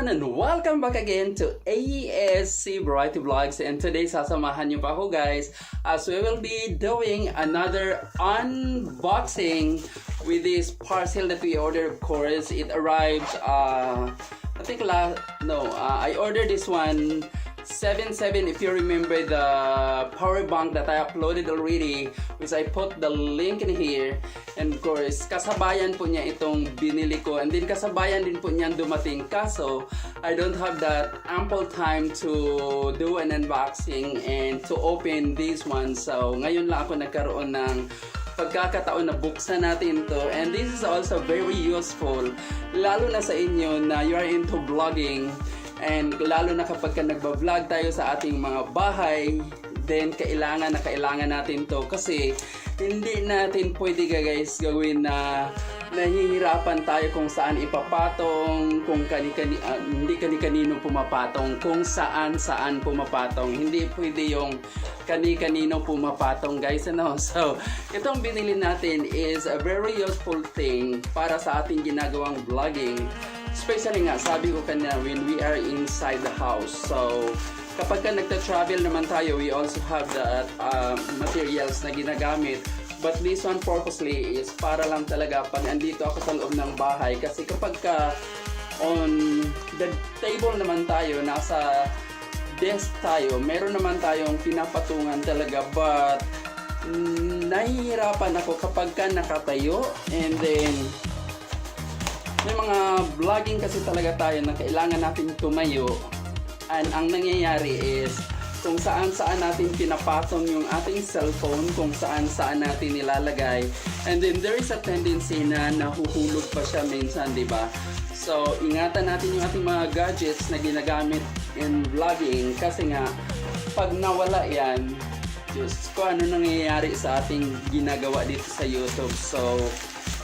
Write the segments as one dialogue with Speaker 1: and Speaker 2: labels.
Speaker 1: everyone and welcome back again to ASC Variety Vlogs, and today sasamahan niyo pa ako guys as we will be doing another unboxing with this parcel that we ordered. Of course, it arrived I think I ordered this one 7/7, if you remember the power bank that I uploaded already, which I put the link in here. And of course, kasabayan po niya itong binili ko, and then kasabayan din po niyan dumating, kaso I don't have that ample time to do an unboxing and to open this one. So ngayon lang ako nagkaroon ng pagkakataon na buksan natin to, and this is also very useful lalo na sa inyo na you are into vlogging. And lalo na kapag nagba-vlog tayo sa ating mga bahay, then kailangan natin to, kasi hindi natin pwede guys gawin na nahihirapan tayo kung saan ipapatong, kung hindi kani-kanino pumapatong, kung saan pumapatong. Hindi pwede yung kani-kanino pumapatong guys, ano? So, itong binili natin is a very useful thing para sa ating ginagawang vlogging. Especially nga, sabi ko kanina, when we are inside the house. So, kapag nagta-travel naman tayo, we also have the materials na ginagamit. But this one purposely is para lang talaga pag andito ako sa loob ng bahay. Kasi kapag on the table naman tayo, nasa desk tayo, meron naman tayong pinapatungan talaga. But nahihirapan ako kapag nakatayo, and then may mga vlogging kasi talaga tayo na kailangan natin tumayo, and ang nangyayari is kung saan natin pinapatong yung ating cellphone, kung saan natin nilalagay, and then there is a tendency na nahuhulog pa siya minsan, di ba? So ingatan natin yung ating mga gadgets na ginagamit in vlogging, kasi nga pag nawala yan, Diyos ko, ano nangyayari sa ating ginagawa dito sa YouTube. So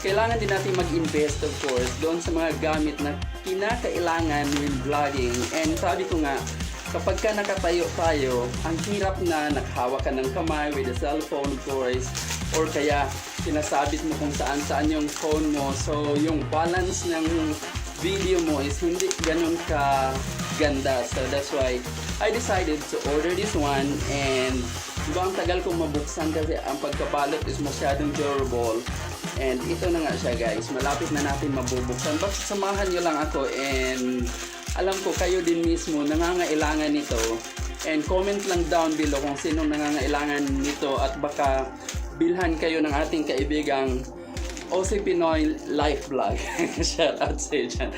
Speaker 1: kailangan din natin mag-invest, of course, doon sa mga gamit na kinakailangan when vlogging. And sabi ko nga, kapag nakatayo tayo, ang hirap na nakahawak ka ng kamay with the cellphone, of course, or kaya sinasabit mo kung saan yung phone mo. So yung balance ng video mo is hindi ganun ka ganda. So that's why I decided to order this one, and diba ang tagal kong mabuksan kasi ang pagkabalot is masyadong durable. And ito na nga siya guys, malapit na natin mabubuksan. But samahan nyo lang ako, and alam ko kayo din mismo nangangailangan nito. And comment lang down below kung sino nangangailangan nito, at baka bilhan kayo ng ating kaibigang OC Pinoy Life Vlog. Shout out sa dyan.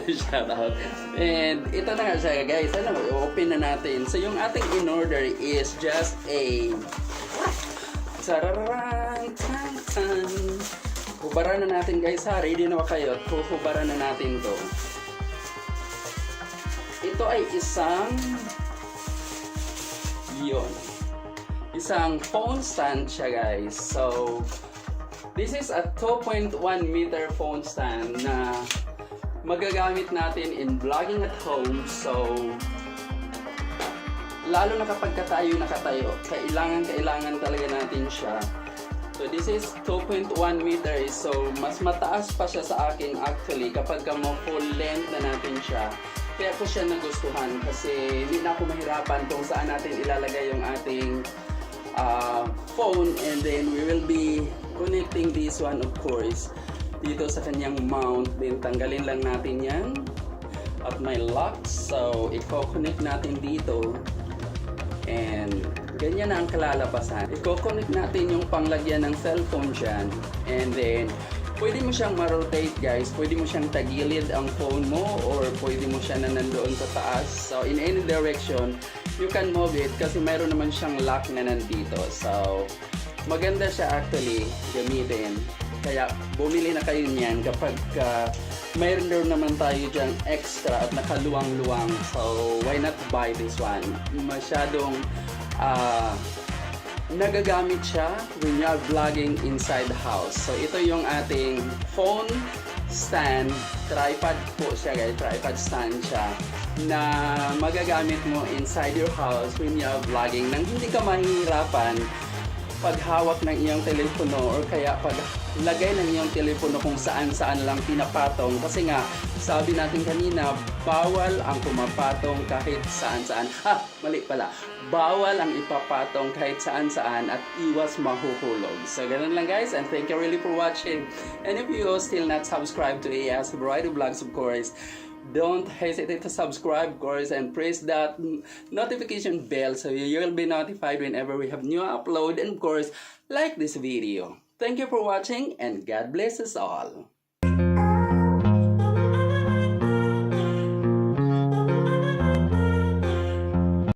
Speaker 1: Shout out. And ito na nga siya guys, open na natin. So yung ating in order is just a sararang tan. Hubaran na natin guys ha, ready na ba kayo? Hubaran na natin to. Ito ay isang phone stand siya guys. So this is a 2.1 meter phone stand na magagamit natin in vlogging at home. So lalo na kapag nakatayo, kailangan talaga natin siya. So this is 2.1 meters, so mas mataas pa siya sa akin actually kapag mo full length na natin siya. Kaya ko siya nagustuhan kasi hindi na ako mahirapan kung saan natin ilalagay yung ating phone, and then we will be connecting this one, of course, dito sa kanyang mount. Then tanggalin lang natin yan at may lock, so i-connect natin dito. And ganyan na ang kalalabasan. I-connect natin yung panglagyan ng cellphone dyan. And then, pwede mo siyang ma-rotate guys. Pwede mo siyang tagilid ang phone mo, or pwede mo siya na nandoon sa taas. So, in any direction, you can move it kasi mayroon naman siyang lock na nandito. So, maganda siya actually gamitin. Kaya, bumili na kayo niyan kapag mayroon naman tayo dyan extra at nakaluwang-luwang. So, why not buy this one? Masyadong nagagamit siya when you are vlogging inside the house. So, ito yung ating phone stand. Tripod po siya guys. Tripod stand siya na magagamit mo inside your house when you are vlogging nang hindi ka mahihirapan paghawak ng iyong telepono or kaya paglagay ng iyong telepono kung saan-saan lang pinapatong. Kasi nga, sabi natin kanina, bawal ang pumapatong kahit saan-saan. Mali pala. Bawal ang ipapatong kahit saan-saan at iwas mahuhulog. So, ganun lang guys, and thank you really for watching. And if you still not subscribed to AS Variety Vlogs, of course, don't hesitate to subscribe, of course, and press that notification bell so you will be notified whenever we have new upload, and of course, like this video. Thank you for watching, and God bless us all.